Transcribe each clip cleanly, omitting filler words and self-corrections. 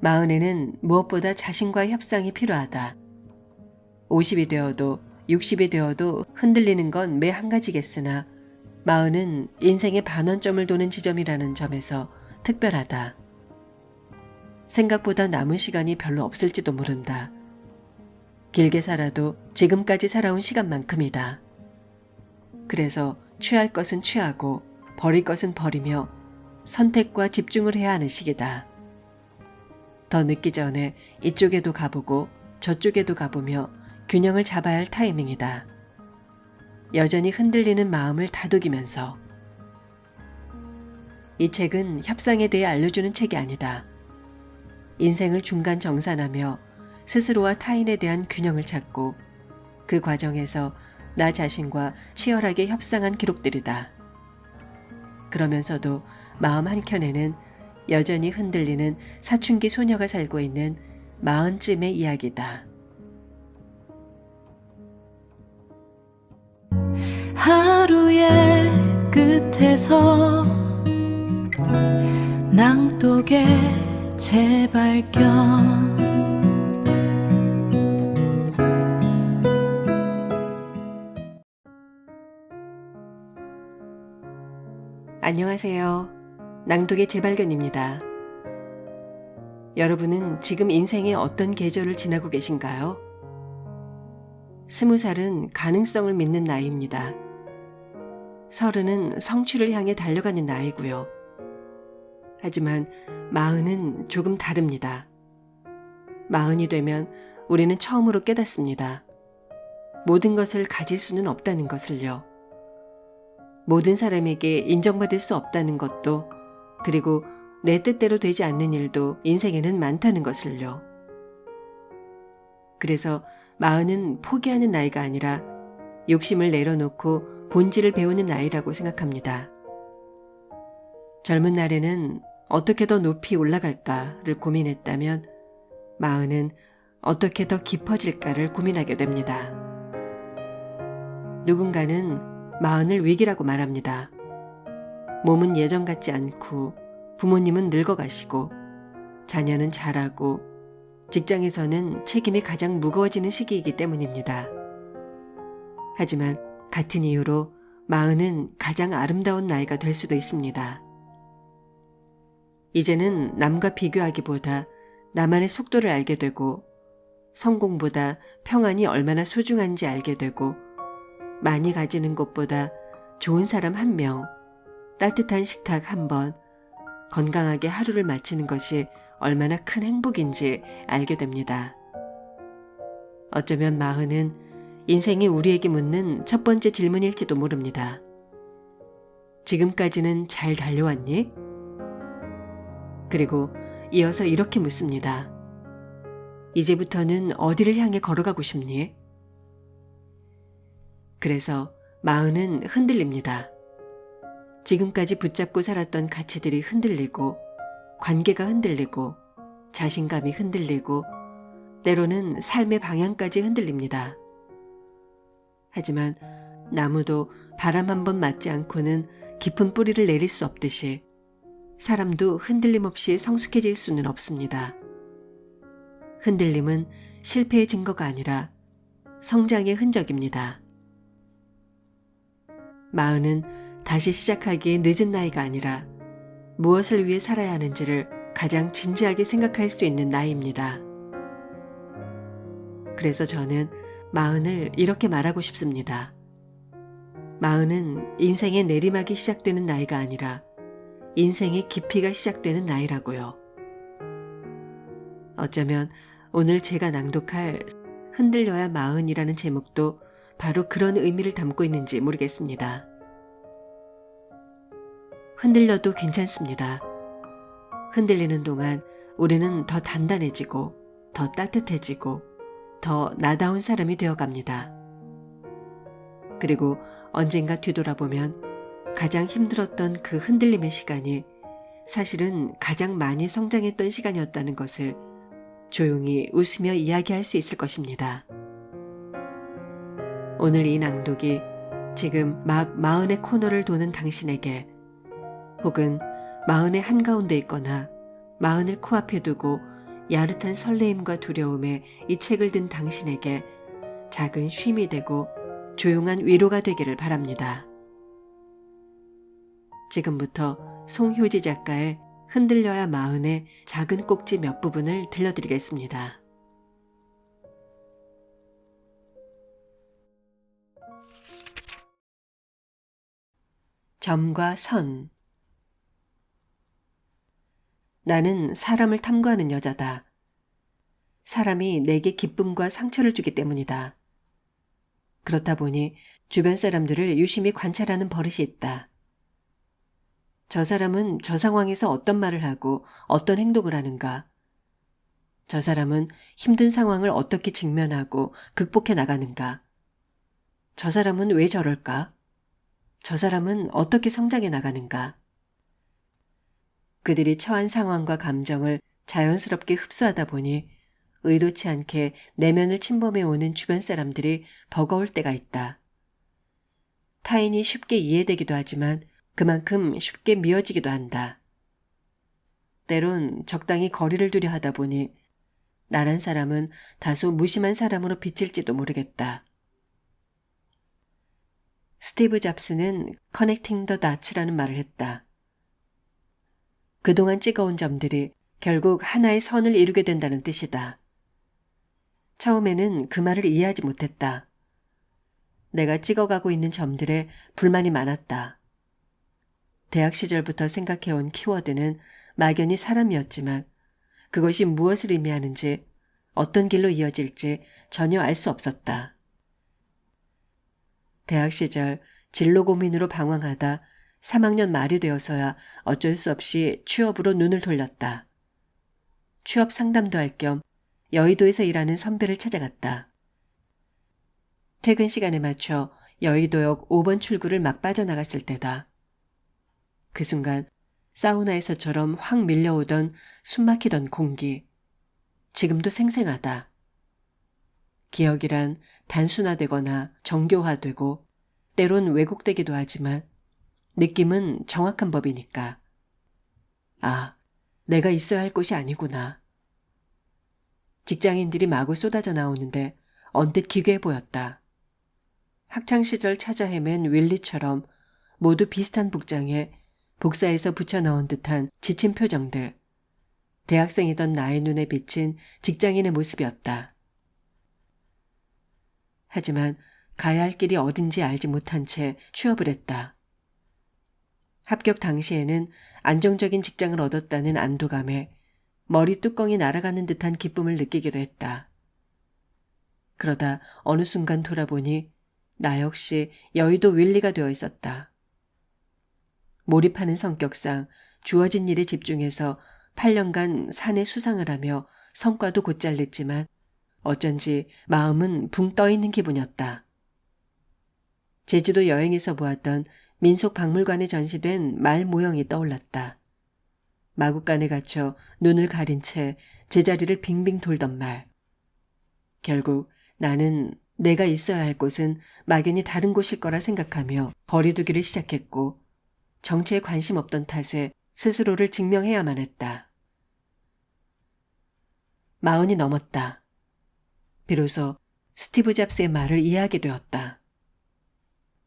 마흔에는 무엇보다 자신과의 협상이 필요하다. 50이 되어도 60이 되어도 흔들리는 건 매 한 가지겠으나 마흔은 인생의 반환점을 도는 지점이라는 점에서 특별하다. 생각보다 남은 시간이 별로 없을지도 모른다. 길게 살아도 지금까지 살아온 시간만큼이다. 그래서 취할 것은 취하고 버릴 것은 버리며 선택과 집중을 해야 하는 시기다. 더 늦기 전에 이쪽에도 가보고 저쪽에도 가보며 균형을 잡아야 할 타이밍이다. 여전히 흔들리는 마음을 다독이면서. 이 책은 협상에 대해 알려주는 책이 아니다. 인생을 중간 정산하며 스스로와 타인에 대한 균형을 찾고 그 과정에서 나 자신과 치열하게 협상한 기록들이다. 그러면서도 마음 한켠에는 여전히 흔들리는 사춘기 소녀가 살고 있는 마흔쯤의 이야기다. 하루의 끝에서 낭독의 재발견. 안녕하세요. 낭독의 재발견입니다. 여러분은 지금 인생의 어떤 계절을 지나고 계신가요? 20살은 가능성을 믿는 나이입니다. 30은 성취를 향해 달려가는 나이고요. 하지만 40은 조금 다릅니다. 40이 되면 우리는 처음으로 깨닫습니다. 모든 것을 가질 수는 없다는 것을요. 모든 사람에게 인정받을 수 없다는 것도, 그리고 내 뜻대로 되지 않는 일도 인생에는 많다는 것을요. 그래서 40은 포기하는 나이가 아니라 욕심을 내려놓고 본질을 배우는 나이라고 생각합니다. 젊은 날에는 어떻게 더 높이 올라갈까를 고민했다면 40은 어떻게 더 깊어질까를 고민하게 됩니다. 누군가는 40을 위기라고 말합니다. 몸은 예전 같지 않고 부모님은 늙어가시고 자녀는 자라고 직장에서는 책임이 가장 무거워지는 시기이기 때문입니다. 하지만 같은 이유로 40은 가장 아름다운 나이가 될 수도 있습니다. 이제는 남과 비교하기보다 나만의 속도를 알게 되고 성공보다 평안이 얼마나 소중한지 알게 되고 많이 가지는 것보다 좋은 사람 한 명, 따뜻한 식탁 한 번, 건강하게 하루를 마치는 것이 얼마나 큰 행복인지 알게 됩니다. 어쩌면 40은 인생이 우리에게 묻는 첫 번째 질문일지도 모릅니다. 지금까지는 잘 달려왔니? 그리고 이어서 이렇게 묻습니다. 이제부터는 어디를 향해 걸어가고 싶니? 그래서 40은 흔들립니다. 지금까지 붙잡고 살았던 가치들이 흔들리고, 관계가 흔들리고, 자신감이 흔들리고, 때로는 삶의 방향까지 흔들립니다. 하지만 나무도 바람 한 번 맞지 않고는 깊은 뿌리를 내릴 수 없듯이 사람도 흔들림 없이 성숙해질 수는 없습니다. 흔들림은 실패의 증거가 아니라 성장의 흔적입니다. 40은 다시 시작하기에 늦은 나이가 아니라 무엇을 위해 살아야 하는지를 가장 진지하게 생각할 수 있는 나이입니다. 그래서 저는 40을 이렇게 말하고 싶습니다. 40은 인생의 내리막이 시작되는 나이가 아니라 인생의 깊이가 시작되는 나이라고요. 어쩌면 오늘 제가 낭독할 흔들려야 40이라는 제목도 바로 그런 의미를 담고 있는지 모르겠습니다. 흔들려도 괜찮습니다. 흔들리는 동안 우리는 더 단단해지고 더 따뜻해지고 더 나다운 사람이 되어갑니다. 그리고 언젠가 뒤돌아보면 가장 힘들었던 그 흔들림의 시간이 사실은 가장 많이 성장했던 시간이었다는 것을 조용히 웃으며 이야기할 수 있을 것입니다. 오늘 이 낭독이 지금 막 40의 코너를 도는 당신에게, 혹은 40의 한가운데 있거나 40을 코앞에 두고 야릇한 설레임과 두려움에 이 책을 든 당신에게 작은 쉼이 되고 조용한 위로가 되기를 바랍니다. 지금부터 송효지 작가의 흔들려야 마흔의 작은 꼭지 몇 부분을 들려드리겠습니다. 점과 선. 나는 사람을 탐구하는 여자다. 사람이 내게 기쁨과 상처를 주기 때문이다. 그렇다 보니 주변 사람들을 유심히 관찰하는 버릇이 있다. 저 사람은 저 상황에서 어떤 말을 하고 어떤 행동을 하는가? 저 사람은 힘든 상황을 어떻게 직면하고 극복해 나가는가? 저 사람은 왜 저럴까? 저 사람은 어떻게 성장해 나가는가? 그들이 처한 상황과 감정을 자연스럽게 흡수하다 보니 의도치 않게 내면을 침범해 오는 주변 사람들이 버거울 때가 있다. 타인이 쉽게 이해되기도 하지만 그만큼 쉽게 미워지기도 한다. 때론 적당히 거리를 두려 하다 보니 나란 사람은 다소 무심한 사람으로 비칠지도 모르겠다. 스티브 잡스는 커넥팅 더 다츠라는 말을 했다. 그동안 찍어온 점들이 결국 하나의 선을 이루게 된다는 뜻이다. 처음에는 그 말을 이해하지 못했다. 내가 찍어가고 있는 점들에 불만이 많았다. 대학 시절부터 생각해온 키워드는 막연히 사람이었지만 그것이 무엇을 의미하는지 어떤 길로 이어질지 전혀 알 수 없었다. 대학 시절 진로 고민으로 방황하다 3학년 말이 되어서야 어쩔 수 없이 취업으로 눈을 돌렸다. 취업 상담도 할 겸 여의도에서 일하는 선배를 찾아갔다. 퇴근 시간에 맞춰 여의도역 5번 출구를 막 빠져나갔을 때다. 그 순간 사우나에서처럼 확 밀려오던 숨막히던 공기. 지금도 생생하다. 기억이란 단순화되거나 정교화되고 때론 왜곡되기도 하지만 느낌은 정확한 법이니까. 아, 내가 있어야 할 곳이 아니구나. 직장인들이 마구 쏟아져 나오는데 언뜻 기괴해 보였다. 학창시절 찾아 헤맨 윌리처럼 모두 비슷한 복장에 복사해서 붙여 넣은 듯한 지친 표정들. 대학생이던 나의 눈에 비친 직장인의 모습이었다. 하지만 가야 할 길이 어딘지 알지 못한 채 취업을 했다. 합격 당시에는 안정적인 직장을 얻었다는 안도감에 머리 뚜껑이 날아가는 듯한 기쁨을 느끼기도 했다. 그러다 어느 순간 돌아보니 나 역시 여의도 윌리가 되어 있었다. 몰입하는 성격상 주어진 일에 집중해서 8년간 산에 수상을 하며 성과도 곧잘 냈지만 어쩐지 마음은 붕 떠있는 기분이었다. 제주도 여행에서 보았던 민속박물관에 전시된 말 모형이 떠올랐다. 마구간에 갇혀 눈을 가린 채 제자리를 빙빙 돌던 말. 결국 나는 내가 있어야 할 곳은 막연히 다른 곳일 거라 생각하며 거리두기를 시작했고 정치에 관심 없던 탓에 스스로를 증명해야만 했다. 40이 넘었다. 비로소 스티브 잡스의 말을 이해하게 되었다.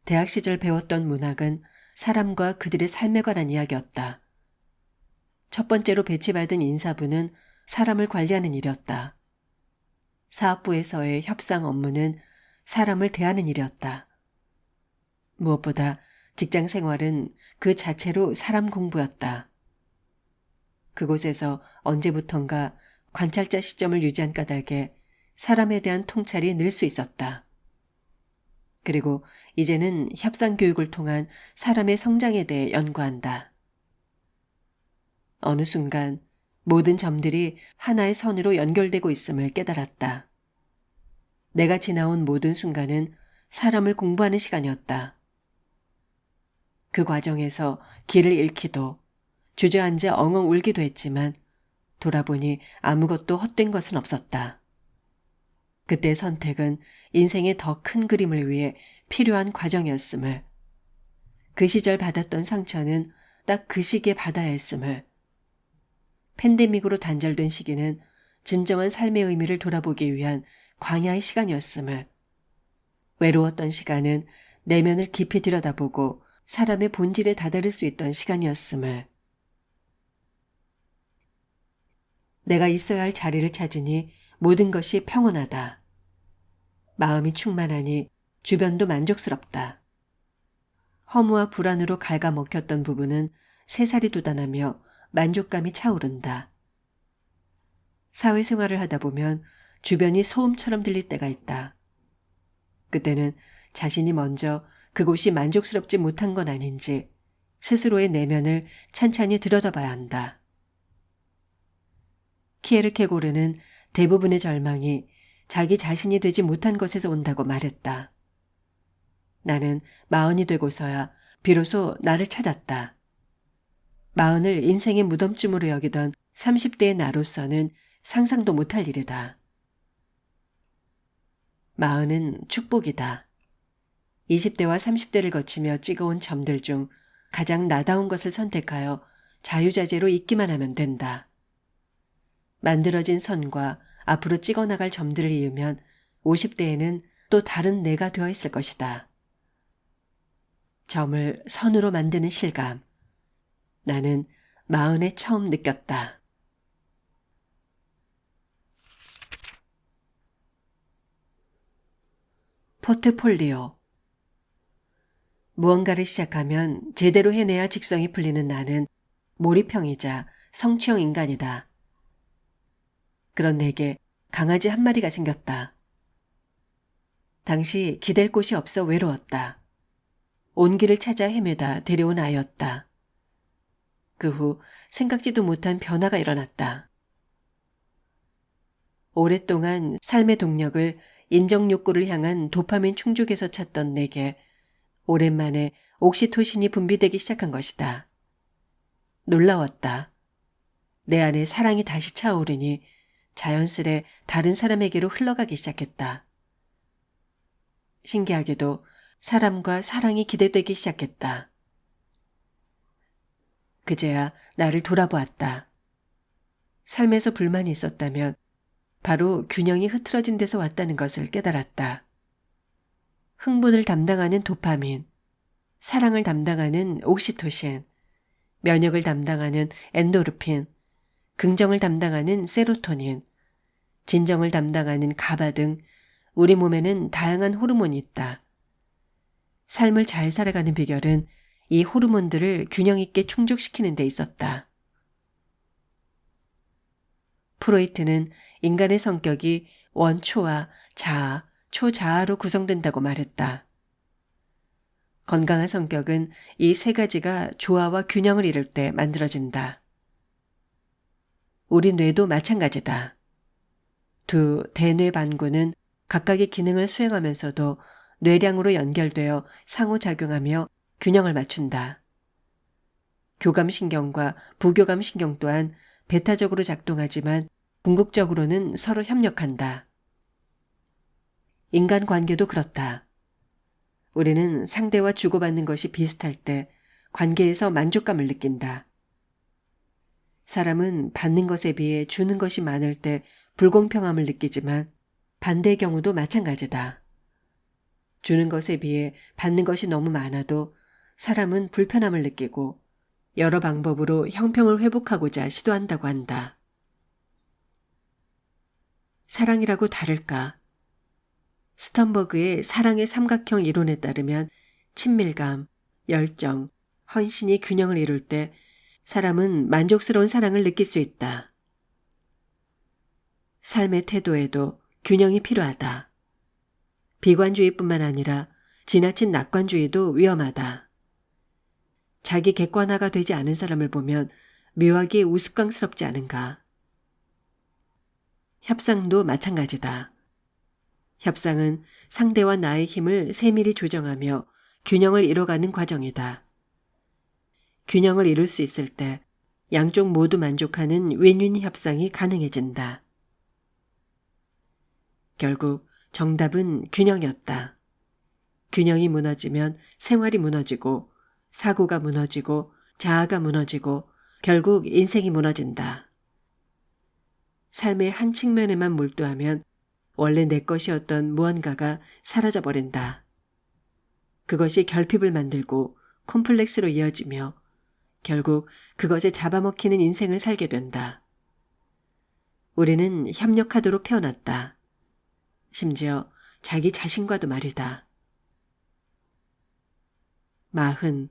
대학 시절 배웠던 문학은 사람과 그들의 삶에 관한 이야기였다. 첫 번째로 배치받은 인사부는 사람을 관리하는 일이었다. 사업부에서의 협상 업무는 사람을 대하는 일이었다. 무엇보다 직장 생활은 그 자체로 사람 공부였다. 그곳에서 언제부턴가 관찰자 시점을 유지한 까닭에 사람에 대한 통찰이 늘 수 있었다. 그리고 이제는 협상 교육을 통한 사람의 성장에 대해 연구한다. 어느 순간 모든 점들이 하나의 선으로 연결되고 있음을 깨달았다. 내가 지나온 모든 순간은 사람을 공부하는 시간이었다. 그 과정에서 길을 잃기도 주저앉아 엉엉 울기도 했지만 돌아보니 아무것도 헛된 것은 없었다. 그때 선택은 인생의 더 큰 그림을 위해 필요한 과정이었음을, 그 시절 받았던 상처는 딱 그 시기에 받아야 했음을, 팬데믹으로 단절된 시기는 진정한 삶의 의미를 돌아보기 위한 광야의 시간이었음을, 외로웠던 시간은 내면을 깊이 들여다보고 사람의 본질에 다다를 수 있던 시간이었음을, 내가 있어야 할 자리를 찾으니 모든 것이 평온하다. 마음이 충만하니 주변도 만족스럽다. 허무와 불안으로 갉아먹혔던 부부는 새살이 돋아나며 만족감이 차오른다. 사회생활을 하다 보면 주변이 소음처럼 들릴 때가 있다. 그때는 자신이 먼저 그곳이 만족스럽지 못한 건 아닌지 스스로의 내면을 찬찬히 들여다봐야 한다. 키에르케고르는 대부분의 절망이 자기 자신이 되지 못한 것에서 온다고 말했다. 나는 40이 되고서야 비로소 나를 찾았다. 40을 인생의 무덤쯤으로 여기던 30대의 나로서는 상상도 못할 일이다. 40은 축복이다. 20대와 30대를 거치며 찍어온 점들 중 가장 나다운 것을 선택하여 자유자재로 있기만 하면 된다. 만들어진 선과 앞으로 찍어나갈 점들을 이으면 50대에는 또 다른 내가 되어 있을 것이다. 점을 선으로 만드는 실감. 나는 40에 처음 느꼈다. 포트폴리오. 무언가를 시작하면 제대로 해내야 직성이 풀리는 나는 몰입형이자 성취형 인간이다. 그런 내게 강아지 한 마리가 생겼다. 당시 기댈 곳이 없어 외로웠다. 온 길을 찾아 헤매다 데려온 아이였다. 그 후 생각지도 못한 변화가 일어났다. 오랫동안 삶의 동력을 인정 욕구를 향한 도파민 충족에서 찾던 내게 오랜만에 옥시토신이 분비되기 시작한 것이다. 놀라웠다. 내 안에 사랑이 다시 차오르니 자연스레 다른 사람에게로 흘러가기 시작했다. 신기하게도 사람과 사랑이 기대되기 시작했다. 그제야 나를 돌아보았다. 삶에서 불만이 있었다면 바로 균형이 흐트러진 데서 왔다는 것을 깨달았다. 흥분을 담당하는 도파민, 사랑을 담당하는 옥시토신, 면역을 담당하는 엔도르핀, 긍정을 담당하는 세로토닌, 진정을 담당하는 가바 등 우리 몸에는 다양한 호르몬이 있다. 삶을 잘 살아가는 비결은 이 호르몬들을 균형 있게 충족시키는 데 있었다. 프로이트는 인간의 성격이 원초와 자아, 초자아로 구성된다고 말했다. 건강한 성격은 이 세 가지가 조화와 균형을 이룰 때 만들어진다. 우리 뇌도 마찬가지다. 두 대뇌 반구는 각각의 기능을 수행하면서도 뇌량으로 연결되어 상호작용하며 균형을 맞춘다. 교감신경과 부교감신경 또한 배타적으로 작동하지만 궁극적으로는 서로 협력한다. 인간관계도 그렇다. 우리는 상대와 주고받는 것이 비슷할 때 관계에서 만족감을 느낀다. 사람은 받는 것에 비해 주는 것이 많을 때 불공평함을 느끼지만 반대의 경우도 마찬가지다. 주는 것에 비해 받는 것이 너무 많아도 사람은 불편함을 느끼고 여러 방법으로 형평을 회복하고자 시도한다고 한다. 사랑이라고 다를까? 스턴버그의 사랑의 삼각형 이론에 따르면 친밀감, 열정, 헌신이 균형을 이룰 때 사람은 만족스러운 사랑을 느낄 수 있다. 삶의 태도에도 균형이 필요하다. 비관주의뿐만 아니라 지나친 낙관주의도 위험하다. 자기 객관화가 되지 않은 사람을 보면 묘하게 우스꽝스럽지 않은가? 협상도 마찬가지다. 협상은 상대와 나의 힘을 세밀히 조정하며 균형을 이뤄가는 과정이다. 균형을 이룰 수 있을 때 양쪽 모두 만족하는 윈윈 협상이 가능해진다. 결국 정답은 균형이었다. 균형이 무너지면 생활이 무너지고 사고가 무너지고 자아가 무너지고 결국 인생이 무너진다. 삶의 한 측면에만 몰두하면 원래 내 것이었던 무언가가 사라져버린다. 그것이 결핍을 만들고 콤플렉스로 이어지며 결국 그것에 잡아먹히는 인생을 살게 된다. 우리는 협력하도록 태어났다. 심지어 자기 자신과도 말이다. 40.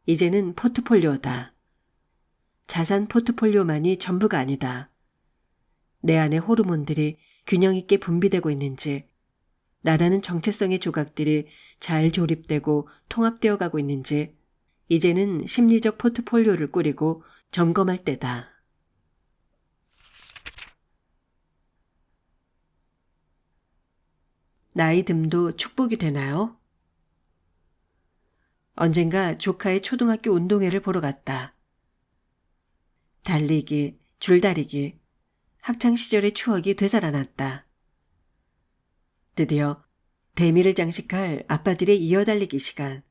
이제는 포트폴리오다. 자산 포트폴리오만이 전부가 아니다. 내 안의 호르몬들이 균형 있게 분비되고 있는지, 나라는 정체성의 조각들이 잘 조립되고 통합되어 가고 있는지, 이제는 심리적 포트폴리오를 꾸리고 점검할 때다. 나이 듦도 축복이 되나요? 언젠가 조카의 초등학교 운동회를 보러 갔다. 달리기, 줄다리기, 학창시절의 추억이 되살아났다. 드디어 대미를 장식할 아빠들의 이어달리기 시간.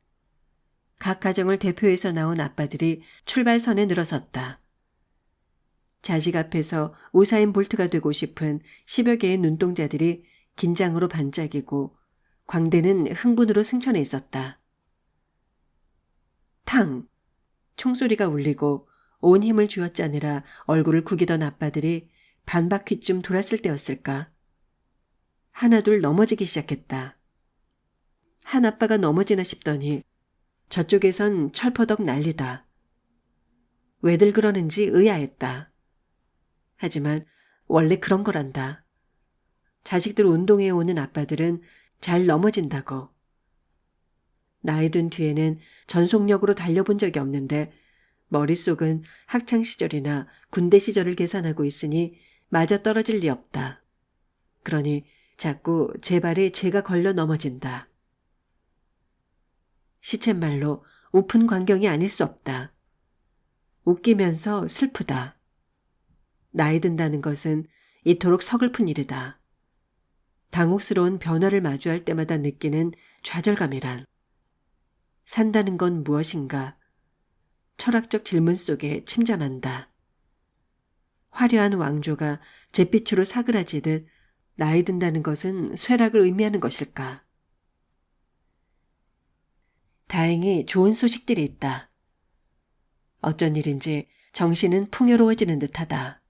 각 가정을 대표해서 나온 아빠들이 출발선에 늘어섰다. 자식 앞에서 우사인 볼트가 되고 싶은 10여 개의 눈동자들이 긴장으로 반짝이고 광대는 흥분으로 승천해 있었다. 탕! 총소리가 울리고 온 힘을 쥐어짜느라 얼굴을 구기던 아빠들이 반바퀴쯤 돌았을 때였을까. 하나둘 넘어지기 시작했다. 한 아빠가 넘어지나 싶더니 저쪽에선 철퍼덕 난리다. 왜들 그러는지 의아했다. 하지만 원래 그런 거란다. 자식들 운동회에 오는 아빠들은 잘 넘어진다고. 나이 든 뒤에는 전속력으로 달려본 적이 없는데 머릿속은 학창시절이나 군대 시절을 계산하고 있으니 맞아떨어질 리 없다. 그러니 자꾸 제 발에 제가 걸려 넘어진다. 시쳇말로 우픈 광경이 아닐 수 없다. 웃기면서 슬프다. 나이 든다는 것은 이토록 서글픈 일이다. 당혹스러운 변화를 마주할 때마다 느끼는 좌절감이란. 산다는 건 무엇인가? 철학적 질문 속에 침잠한다. 화려한 왕조가 잿빛으로 사그라지듯 나이 든다는 것은 쇠락을 의미하는 것일까? 다행히 좋은 소식들이 있다. 어쩐 일인지 정신은 풍요로워지는 듯하다.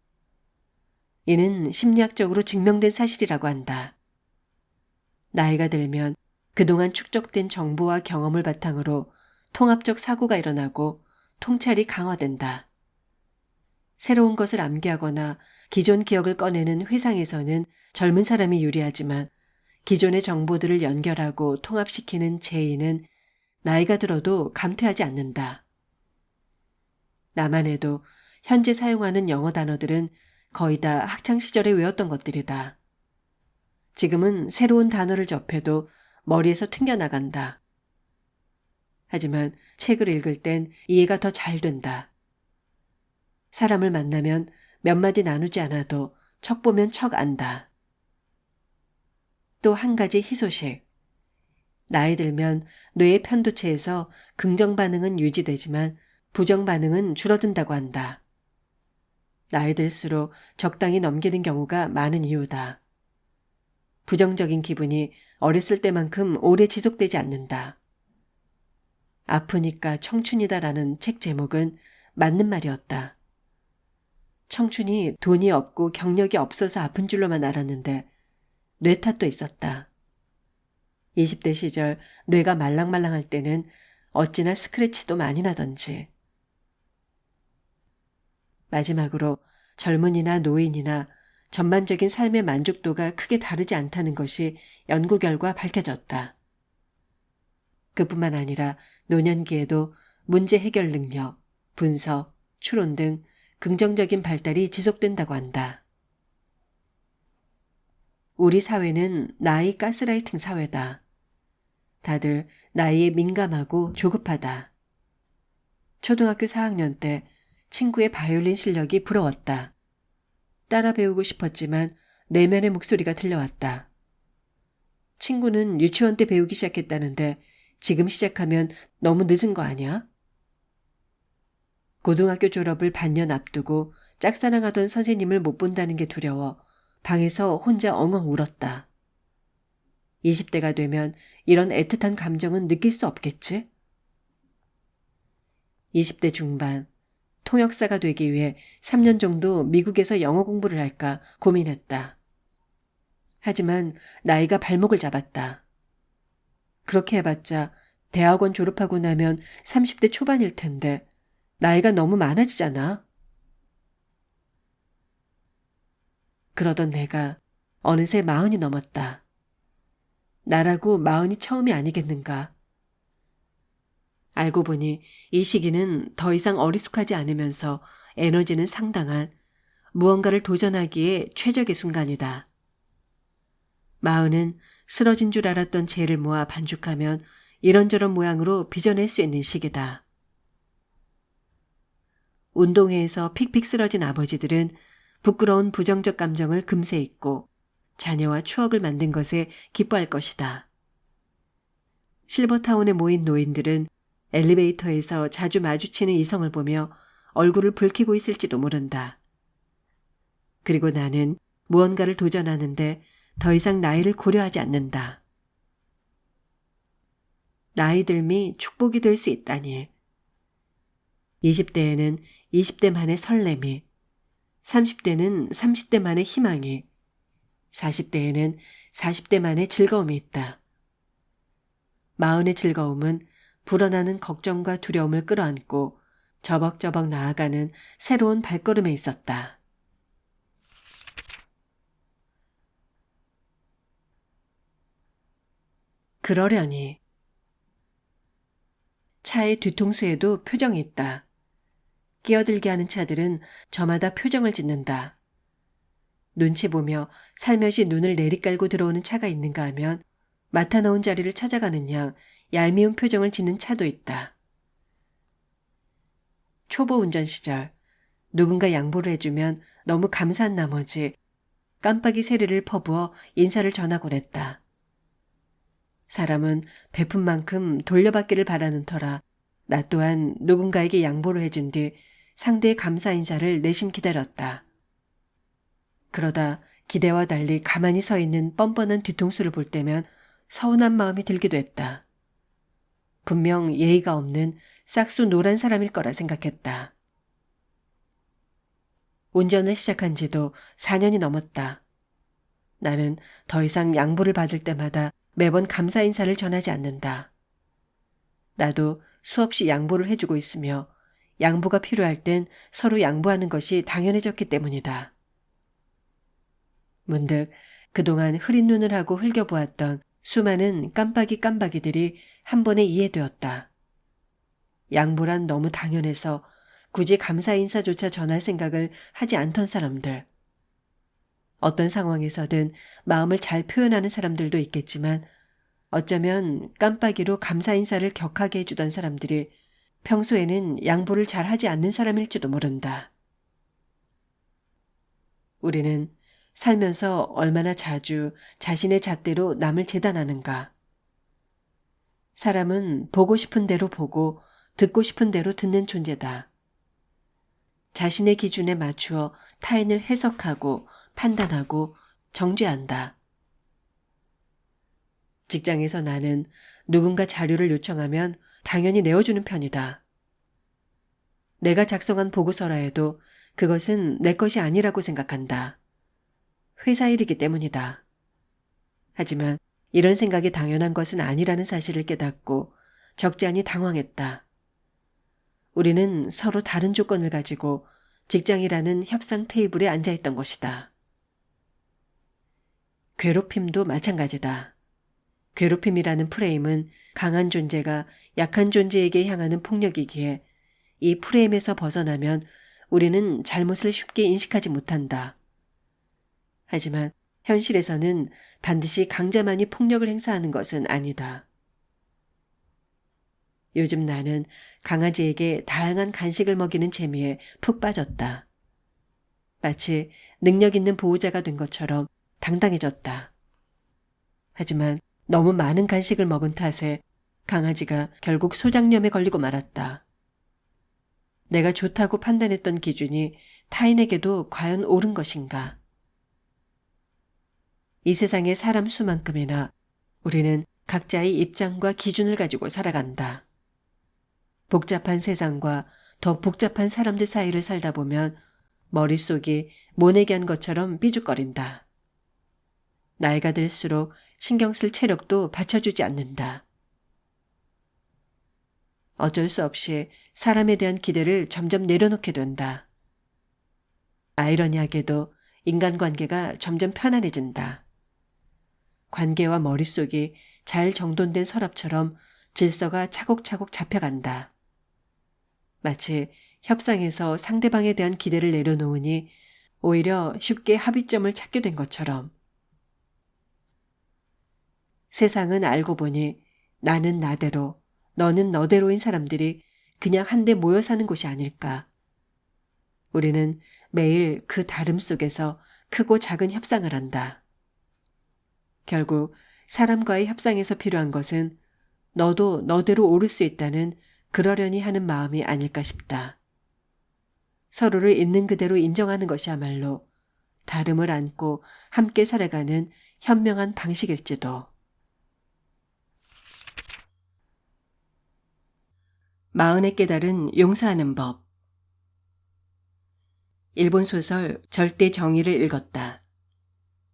이는 심리학적으로 증명된 사실이라고 한다. 나이가 들면 그동안 축적된 정보와 경험을 바탕으로 통합적 사고가 일어나고 통찰이 강화된다. 새로운 것을 암기하거나 기존 기억을 꺼내는 회상에서는 젊은 사람이 유리하지만 기존의 정보들을 연결하고 통합시키는 제2는 나이가 들어도 감퇴하지 않는다. 나만 해도 현재 사용하는 영어 단어들은 거의 다 학창시절에 외웠던 것들이다. 지금은 새로운 단어를 접해도 머리에서 튕겨나간다. 하지만 책을 읽을 땐 이해가 더 잘 된다. 사람을 만나면 몇 마디 나누지 않아도 척 보면 척 안다. 또 한 가지 희소식. 나이 들면 뇌의 편도체에서 긍정 반응은 유지되지만 부정 반응은 줄어든다고 한다. 나이 들수록 적당히 넘기는 경우가 많은 이유다. 부정적인 기분이 어렸을 때만큼 오래 지속되지 않는다. 아프니까 청춘이다라는 책 제목은 맞는 말이었다. 청춘이 돈이 없고 경력이 없어서 아픈 줄로만 알았는데 뇌 탓도 있었다. 20대 시절 뇌가 말랑말랑할 때는 어찌나 스크래치도 많이 나던지. 마지막으로 젊은이나 노인이나 전반적인 삶의 만족도가 크게 다르지 않다는 것이 연구 결과 밝혀졌다. 그뿐만 아니라 노년기에도 문제 해결 능력, 분석, 추론 등 긍정적인 발달이 지속된다고 한다. 우리 사회는 나이 가스라이팅 사회다. 다들 나이에 민감하고 조급하다. 초등학교 4학년 때 친구의 바이올린 실력이 부러웠다. 따라 배우고 싶었지만 내면의 목소리가 들려왔다. 친구는 유치원 때 배우기 시작했다는데 지금 시작하면 너무 늦은 거 아니야? 고등학교 졸업을 반년 앞두고 짝사랑하던 선생님을 못 본다는 게 두려워 방에서 혼자 엉엉 울었다. 20대가 되면 이런 애틋한 감정은 느낄 수 없겠지? 20대 중반, 통역사가 되기 위해 3년 정도 미국에서 영어 공부를 할까 고민했다. 하지만 나이가 발목을 잡았다. 그렇게 해봤자 대학원 졸업하고 나면 30대 초반일 텐데 나이가 너무 많아지잖아. 그러던 내가 어느새 40이 넘었다. 나라고 40이 처음이 아니겠는가. 알고 보니 이 시기는 더 이상 어리숙하지 않으면서 에너지는 상당한 무언가를 도전하기에 최적의 순간이다. 40은 쓰러진 줄 알았던 재를 모아 반죽하면 이런저런 모양으로 빚어낼 수 있는 시기다. 운동회에서 픽픽 쓰러진 아버지들은 부끄러운 부정적 감정을 금세 잊고 자녀와 추억을 만든 것에 기뻐할 것이다. 실버타운에 모인 노인들은 엘리베이터에서 자주 마주치는 이성을 보며 얼굴을 붉히고 있을지도 모른다. 그리고 나는 무언가를 도전하는데 더 이상 나이를 고려하지 않는다. 나이 듦이 축복이 될 수 있다니. 20대에는 20대만의 설렘이, 30대는 30대만의 희망이, 40대에는 40대만의 즐거움이 있다. 40의 즐거움은 불어나는 걱정과 두려움을 끌어안고 저벅저벅 나아가는 새로운 발걸음에 있었다. 그러려니. 차의 뒤통수에도 표정이 있다. 끼어들게 하는 차들은 저마다 표정을 짓는다. 눈치 보며 살며시 눈을 내리깔고 들어오는 차가 있는가 하면 맡아놓은 자리를 찾아가는 양 얄미운 표정을 짓는 차도 있다. 초보 운전 시절 누군가 양보를 해주면 너무 감사한 나머지 깜빡이 세례를 퍼부어 인사를 전하곤 했다. 사람은 베푼 만큼 돌려받기를 바라는 터라 나 또한 누군가에게 양보를 해준 뒤 상대의 감사 인사를 내심 기다렸다. 그러다 기대와 달리 가만히 서 있는 뻔뻔한 뒤통수를 볼 때면 서운한 마음이 들기도 했다. 분명 예의가 없는 싹수 노란 사람일 거라 생각했다. 운전을 시작한 지도 4년이 넘었다. 나는 더 이상 양보를 받을 때마다 매번 감사 인사를 전하지 않는다. 나도 수없이 양보를 해주고 있으며 양보가 필요할 땐 서로 양보하는 것이 당연해졌기 때문이다. 문득 그동안 흐린 눈을 하고 흘겨보았던 수많은 깜빡이들이 한 번에 이해되었다. 양보란 너무 당연해서 굳이 감사 인사조차 전할 생각을 하지 않던 사람들. 어떤 상황에서든 마음을 잘 표현하는 사람들도 있겠지만 어쩌면 깜빡이로 감사 인사를 격하게 해주던 사람들이 평소에는 양보를 잘 하지 않는 사람일지도 모른다. 우리는 살면서 얼마나 자주 자신의 잣대로 남을 재단하는가. 사람은 보고 싶은 대로 보고 듣고 싶은 대로 듣는 존재다. 자신의 기준에 맞추어 타인을 해석하고 판단하고 정죄한다. 직장에서 나는 누군가 자료를 요청하면 당연히 내어주는 편이다. 내가 작성한 보고서라 해도 그것은 내 것이 아니라고 생각한다. 회사 일이기 때문이다. 하지만 이런 생각이 당연한 것은 아니라는 사실을 깨닫고 적지 않이 당황했다. 우리는 서로 다른 조건을 가지고 직장이라는 협상 테이블에 앉아있던 것이다. 괴롭힘도 마찬가지다. 괴롭힘이라는 프레임은 강한 존재가 약한 존재에게 향하는 폭력이기에 이 프레임에서 벗어나면 우리는 잘못을 쉽게 인식하지 못한다. 하지만 현실에서는 반드시 강자만이 폭력을 행사하는 것은 아니다. 요즘 나는 강아지에게 다양한 간식을 먹이는 재미에 푹 빠졌다. 마치 능력 있는 보호자가 된 것처럼 당당해졌다. 하지만 너무 많은 간식을 먹은 탓에 강아지가 결국 소장염에 걸리고 말았다. 내가 좋다고 판단했던 기준이 타인에게도 과연 옳은 것인가? 이 세상의 사람 수만큼이나 우리는 각자의 입장과 기준을 가지고 살아간다. 복잡한 세상과 더 복잡한 사람들 사이를 살다 보면 머릿속이 모내기 한 것처럼 삐죽거린다. 나이가 들수록 신경 쓸 체력도 받쳐주지 않는다. 어쩔 수 없이 사람에 대한 기대를 점점 내려놓게 된다. 아이러니하게도 인간관계가 점점 편안해진다. 관계와 머릿속이 잘 정돈된 서랍처럼 질서가 차곡차곡 잡혀간다. 마치 협상에서 상대방에 대한 기대를 내려놓으니 오히려 쉽게 합의점을 찾게 된 것처럼. 세상은 알고 보니 나는 나대로, 너는 너대로인 사람들이 그냥 한데 모여 사는 곳이 아닐까. 우리는 매일 그 다름 속에서 크고 작은 협상을 한다. 결국 사람과의 협상에서 필요한 것은 너도 너대로 옳을 수 있다는 그러려니 하는 마음이 아닐까 싶다. 서로를 있는 그대로 인정하는 것이야말로 다름을 안고 함께 살아가는 현명한 방식일지도. 마흔에 깨달은 용서하는 법. 일본 소설 절대 정의를 읽었다.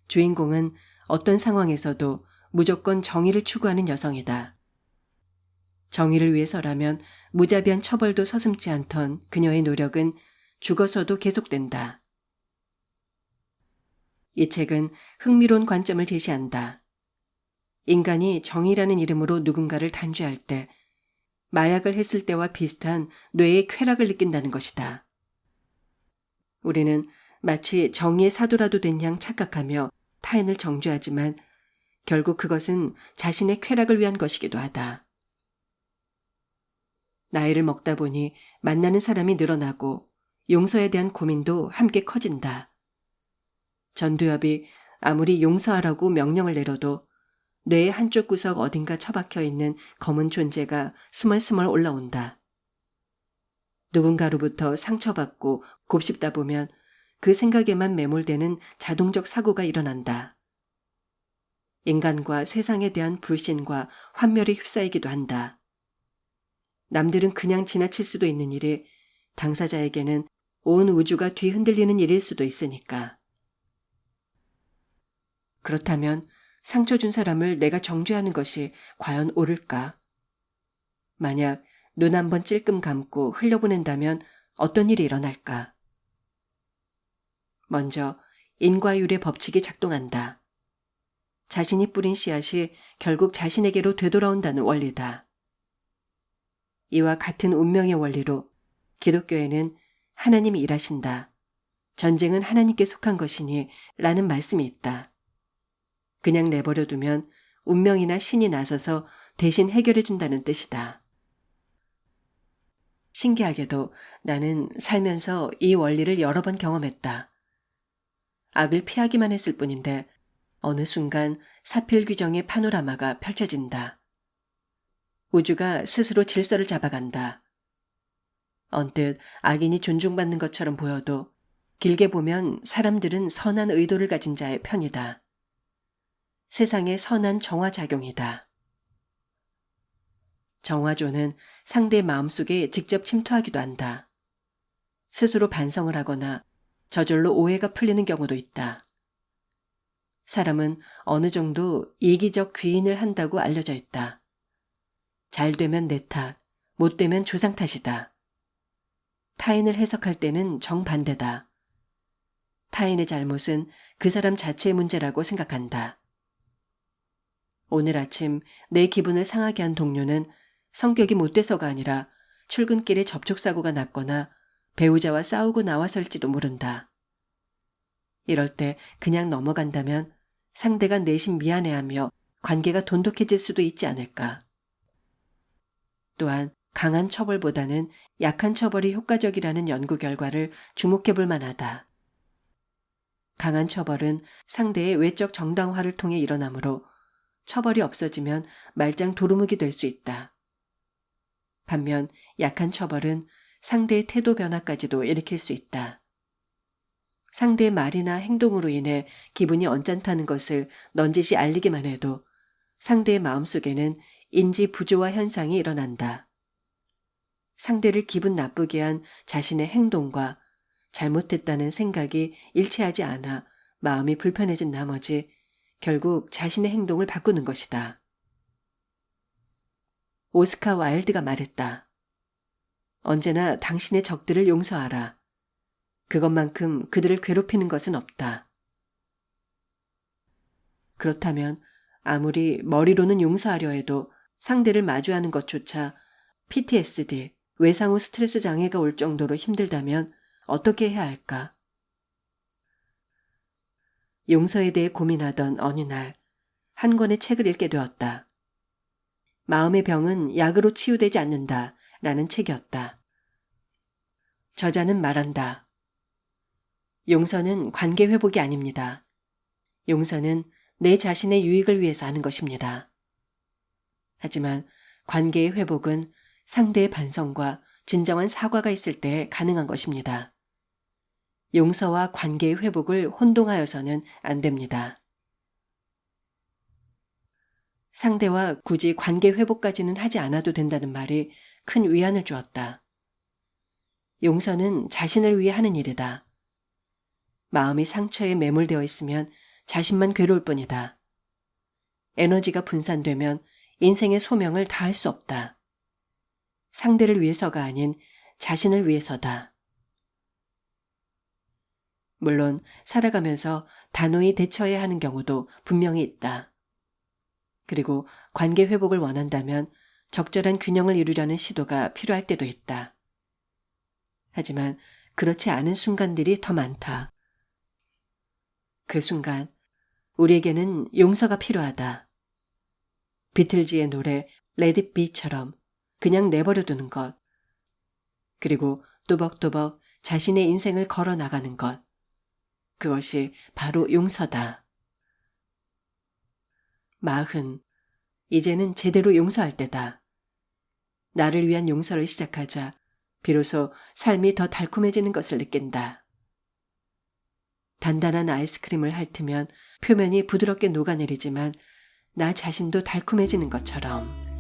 주인공은 어떤 상황에서도 무조건 정의를 추구하는 여성이다. 정의를 위해서라면 무자비한 처벌도 서슴지 않던 그녀의 노력은 죽어서도 계속된다. 이 책은 흥미로운 관점을 제시한다. 인간이 정의라는 이름으로 누군가를 단죄할 때 마약을 했을 때와 비슷한 뇌의 쾌락을 느낀다는 것이다. 우리는 마치 정의의 사도라도 된 양 착각하며 타인을 정죄하지만 결국 그것은 자신의 쾌락을 위한 것이기도 하다. 나이를 먹다 보니 만나는 사람이 늘어나고 용서에 대한 고민도 함께 커진다. 전두엽이 아무리 용서하라고 명령을 내려도 뇌의 한쪽 구석 어딘가 처박혀 있는 검은 존재가 스멀스멀 올라온다. 누군가로부터 상처받고 곱씹다 보면 그 생각에만 매몰되는 자동적 사고가 일어난다. 인간과 세상에 대한 불신과 환멸에 휩싸이기도 한다. 남들은 그냥 지나칠 수도 있는 일이 당사자에게는 온 우주가 뒤흔들리는 일일 수도 있으니까. 그렇다면 상처 준 사람을 내가 정죄하는 것이 과연 옳을까? 만약 눈 한 번 찔끔 감고 흘려보낸다면 어떤 일이 일어날까? 먼저 인과율의 법칙이 작동한다. 자신이 뿌린 씨앗이 결국 자신에게로 되돌아온다는 원리다. 이와 같은 운명의 원리로 기독교에는 하나님이 일하신다. 전쟁은 하나님께 속한 것이니 라는 말씀이 있다. 그냥 내버려두면 운명이나 신이 나서서 대신 해결해준다는 뜻이다. 신기하게도 나는 살면서 이 원리를 여러 번 경험했다. 악을 피하기만 했을 뿐인데 어느 순간 사필귀정의 파노라마가 펼쳐진다. 우주가 스스로 질서를 잡아간다. 언뜻 악인이 존중받는 것처럼 보여도 길게 보면 사람들은 선한 의도를 가진 자의 편이다. 세상의 선한 정화작용이다. 정화조는 상대의 마음속에 직접 침투하기도 한다. 스스로 반성을 하거나 저절로 오해가 풀리는 경우도 있다. 사람은 어느 정도 이기적 귀인을 한다고 알려져 있다. 잘 되면 내 탓, 못 되면 조상 탓이다. 타인을 해석할 때는 정반대다. 타인의 잘못은 그 사람 자체의 문제라고 생각한다. 오늘 아침 내 기분을 상하게 한 동료는 성격이 못돼서가 아니라 출근길에 접촉사고가 났거나 배우자와 싸우고 나와서일지도 모른다. 이럴 때 그냥 넘어간다면 상대가 내심 미안해하며 관계가 돈독해질 수도 있지 않을까. 또한 강한 처벌보다는 약한 처벌이 효과적이라는 연구 결과를 주목해 볼 만하다. 강한 처벌은 상대의 외적 정당화를 통해 일어나므로 처벌이 없어지면 말짱 도루묵이 될 수 있다. 반면 약한 처벌은 상대의 태도 변화까지도 일으킬 수 있다. 상대의 말이나 행동으로 인해 기분이 언짢다는 것을 넌지시 알리기만 해도 상대의 마음속에는 인지 부조화 현상이 일어난다. 상대를 기분 나쁘게 한 자신의 행동과 잘못했다는 생각이 일치하지 않아 마음이 불편해진 나머지 결국 자신의 행동을 바꾸는 것이다. 오스카 와일드가 말했다. 언제나 당신의 적들을 용서하라. 그것만큼 그들을 괴롭히는 것은 없다. 그렇다면 아무리 머리로는 용서하려 해도 상대를 마주하는 것조차 PTSD, 외상 후 스트레스 장애가 올 정도로 힘들다면 어떻게 해야 할까? 용서에 대해 고민하던 어느 날, 한 권의 책을 읽게 되었다. 마음의 병은 약으로 치유되지 않는다 라는 책이었다. 저자는 말한다. 용서는 관계 회복이 아닙니다. 용서는 내 자신의 유익을 위해서 하는 것입니다. 하지만 관계의 회복은 상대의 반성과 진정한 사과가 있을 때 가능한 것입니다. 용서와 관계의 회복을 혼동하여서는 안 됩니다. 상대와 굳이 관계 회복까지는 하지 않아도 된다는 말이 큰 위안을 주었다. 용서는 자신을 위해 하는 일이다. 마음이 상처에 매몰되어 있으면 자신만 괴로울 뿐이다. 에너지가 분산되면 인생의 소명을 다할 수 없다. 상대를 위해서가 아닌 자신을 위해서다. 물론 살아가면서 단호히 대처해야 하는 경우도 분명히 있다. 그리고 관계 회복을 원한다면 적절한 균형을 이루려는 시도가 필요할 때도 있다. 하지만 그렇지 않은 순간들이 더 많다. 그 순간 우리에게는 용서가 필요하다. 비틀즈의 노래 Let It Be처럼 그냥 내버려두는 것. 그리고 또박또박 자신의 인생을 걸어 나가는 것. 그것이 바로 용서다. 40. 이제는 제대로 용서할 때다. 나를 위한 용서를 시작하자 비로소 삶이 더 달콤해지는 것을 느낀다. 단단한 아이스크림을 핥으면 표면이 부드럽게 녹아내리지만 나 자신도 달콤해지는 것처럼